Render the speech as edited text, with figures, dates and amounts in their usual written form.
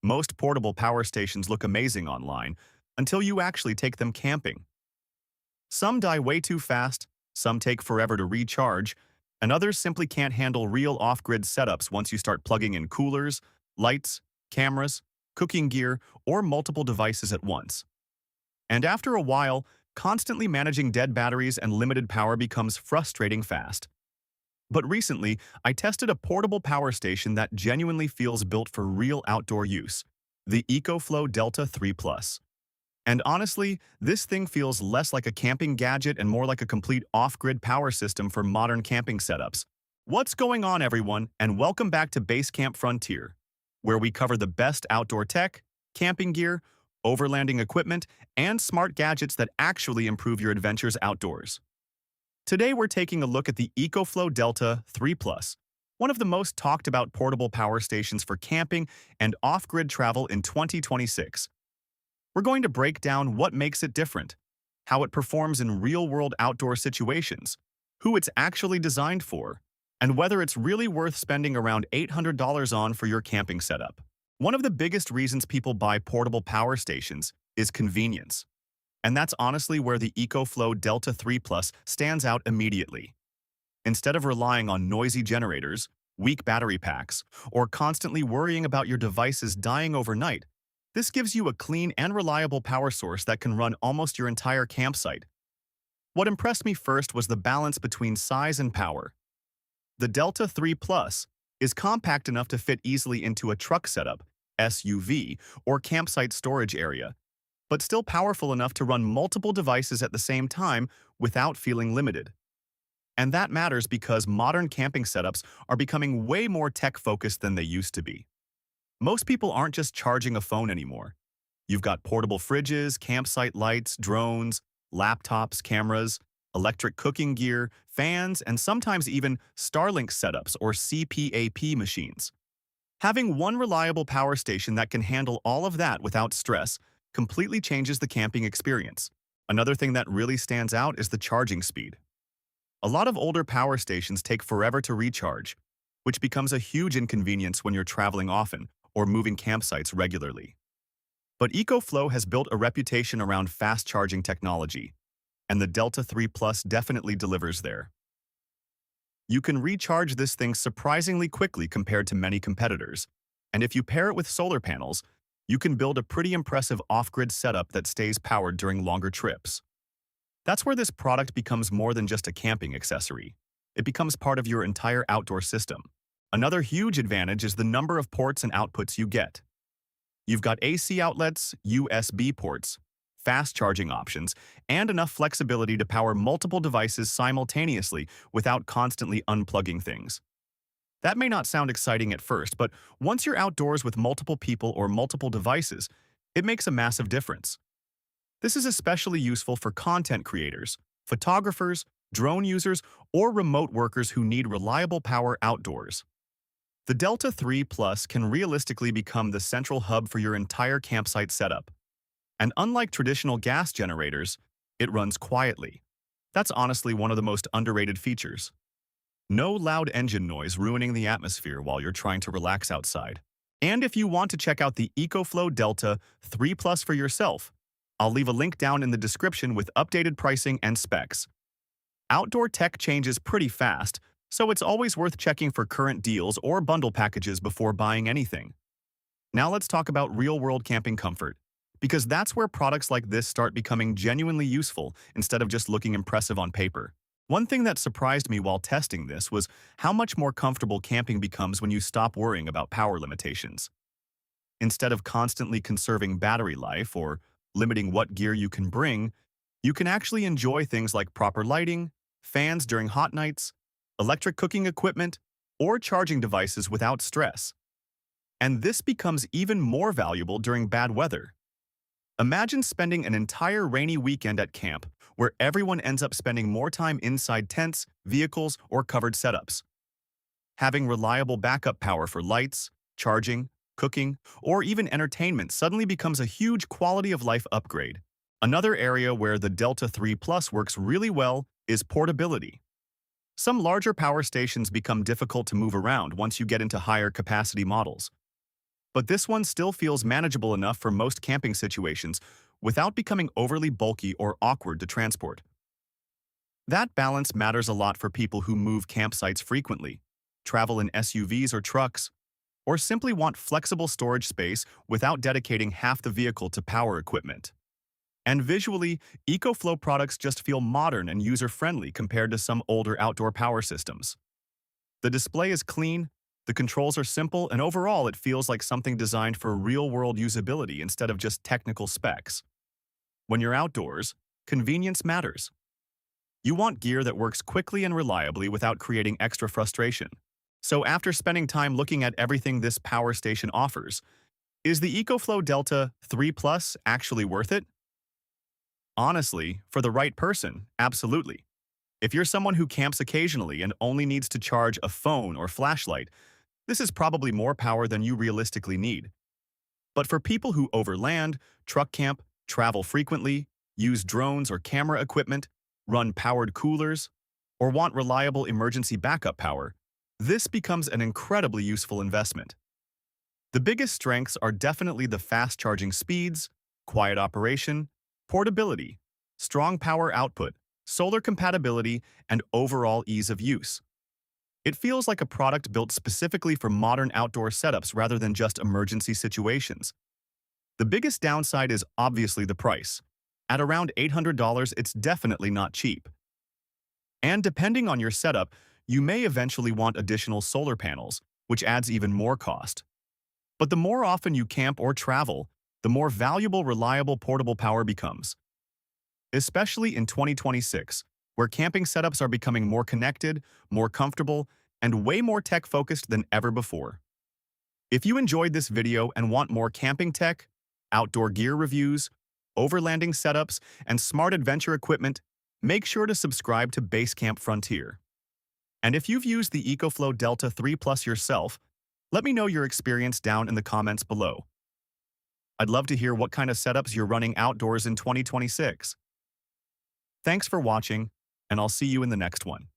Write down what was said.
Most portable power stations look amazing online until you actually take them camping. Some die way too fast, some take forever to recharge, and others simply can't handle real off-grid setups once you start plugging in coolers, lights, cameras, cooking gear, or multiple devices at once. And after a while, constantly managing dead batteries and limited power becomes frustrating fast. But recently, I tested a portable power station that genuinely feels built for real outdoor use, the EcoFlow DELTA 3 Plus. And honestly, this thing feels less like a camping gadget and more like a complete off-grid power system for modern camping setups. What's going on, everyone, and welcome back to Base Camp Frontier, where we cover the best outdoor tech, camping gear, overlanding equipment, and smart gadgets that actually improve your adventures outdoors. Today we're taking a look at the EcoFlow DELTA 3 Plus, one of the most talked about portable power stations for camping and off-grid travel in 2026. We're going to break down what makes it different, how it performs in real-world outdoor situations, who it's actually designed for, and whether it's really worth spending around $800 on for your camping setup. One of the biggest reasons people buy portable power stations is convenience. And that's honestly where the EcoFlow DELTA 3 Plus stands out immediately. Instead of relying on noisy generators, weak battery packs, or constantly worrying about your devices dying overnight, this gives you a clean and reliable power source that can run almost your entire campsite. What impressed me first was the balance between size and power. The DELTA 3 Plus is compact enough to fit easily into a truck setup, SUV, or campsite storage area, but still powerful enough to run multiple devices at the same time without feeling limited. And that matters because modern camping setups are becoming way more tech-focused than they used to be. Most people aren't just charging a phone anymore. You've got portable fridges, campsite lights, drones, laptops, cameras, electric cooking gear, fans, and sometimes even Starlink setups or CPAP machines. Having one reliable power station that can handle all of that without stress completely changes the camping experience. Another thing that really stands out is the charging speed. A lot of older power stations take forever to recharge, which becomes a huge inconvenience when you're traveling often or moving campsites regularly. But EcoFlow has built a reputation around fast charging technology, and the DELTA 3 Plus definitely delivers there. You can recharge this thing surprisingly quickly compared to many competitors, and if you pair it with solar panels, you can build a pretty impressive off-grid setup that stays powered during longer trips. That's where this product becomes more than just a camping accessory. It becomes part of your entire outdoor system. Another huge advantage is the number of ports and outputs you get. You've got AC outlets, USB ports, fast charging options, and enough flexibility to power multiple devices simultaneously without constantly unplugging things. That may not sound exciting at first, but once you're outdoors with multiple people or multiple devices, it makes a massive difference. This is especially useful for content creators, photographers, drone users, or remote workers who need reliable power outdoors. The DELTA 3 Plus can realistically become the central hub for your entire campsite setup. And unlike traditional gas generators, it runs quietly. That's honestly one of the most underrated features. No loud engine noise ruining the atmosphere while you're trying to relax outside. And if you want to check out the EcoFlow DELTA 3 Plus for yourself, I'll leave a link down in the description with updated pricing and specs. Outdoor tech changes pretty fast, so it's always worth checking for current deals or bundle packages before buying anything. Now let's talk about real-world camping comfort, because that's where products like this start becoming genuinely useful instead of just looking impressive on paper. One thing that surprised me while testing this was how much more comfortable camping becomes when you stop worrying about power limitations. Instead of constantly conserving battery life or limiting what gear you can bring, you can actually enjoy things like proper lighting, fans during hot nights, electric cooking equipment, or charging devices without stress. And this becomes even more valuable during bad weather. Imagine spending an entire rainy weekend at camp where everyone ends up spending more time inside tents, vehicles, or covered setups. Having reliable backup power for lights, charging, cooking, or even entertainment suddenly becomes a huge quality of life upgrade. Another area where the DELTA 3 Plus works really well is portability. Some larger power stations become difficult to move around once you get into higher capacity models. but this one still feels manageable enough for most camping situations without becoming overly bulky or awkward to transport. That balance matters a lot for people who move campsites frequently, travel in SUVs or trucks, or simply want flexible storage space without dedicating half the vehicle to power equipment. And visually, EcoFlow products just feel modern and user-friendly compared to some older outdoor power systems. The display is clean, the controls are simple, and overall it feels like something designed for real-world usability instead of just technical specs. When you're outdoors, convenience matters. You want gear that works quickly and reliably without creating extra frustration. So after spending time looking at everything this power station offers, is the EcoFlow Delta 3 Plus actually worth it? Honestly, for the right person, absolutely. If you're someone who camps occasionally and only needs to charge a phone or flashlight, this is probably more power than you realistically need. But for people who overland, truck camp, travel frequently, use drones or camera equipment, run powered coolers, or want reliable emergency backup power, this becomes an incredibly useful investment. The biggest strengths are definitely the fast charging speeds, quiet operation, portability, strong power output, solar compatibility, and overall ease of use. It feels like a product built specifically for modern outdoor setups rather than just emergency situations. The biggest downside is obviously the price. At around $800, it's definitely not cheap. And depending on your setup, you may eventually want additional solar panels, which adds even more cost. But the more often you camp or travel, the more valuable, reliable portable power becomes. Especially in 2026, where camping setups are becoming more connected, more comfortable, and way more tech-focused than ever before. If you enjoyed this video and want more camping tech, outdoor gear reviews, overlanding setups, and smart adventure equipment, make sure to subscribe to Basecamp Frontier. And if you've used the EcoFlow Delta 3 Plus yourself, let me know your experience down in the comments below. I'd love to hear what kind of setups you're running outdoors in 2026. Thanks for watching, and I'll see you in the next one.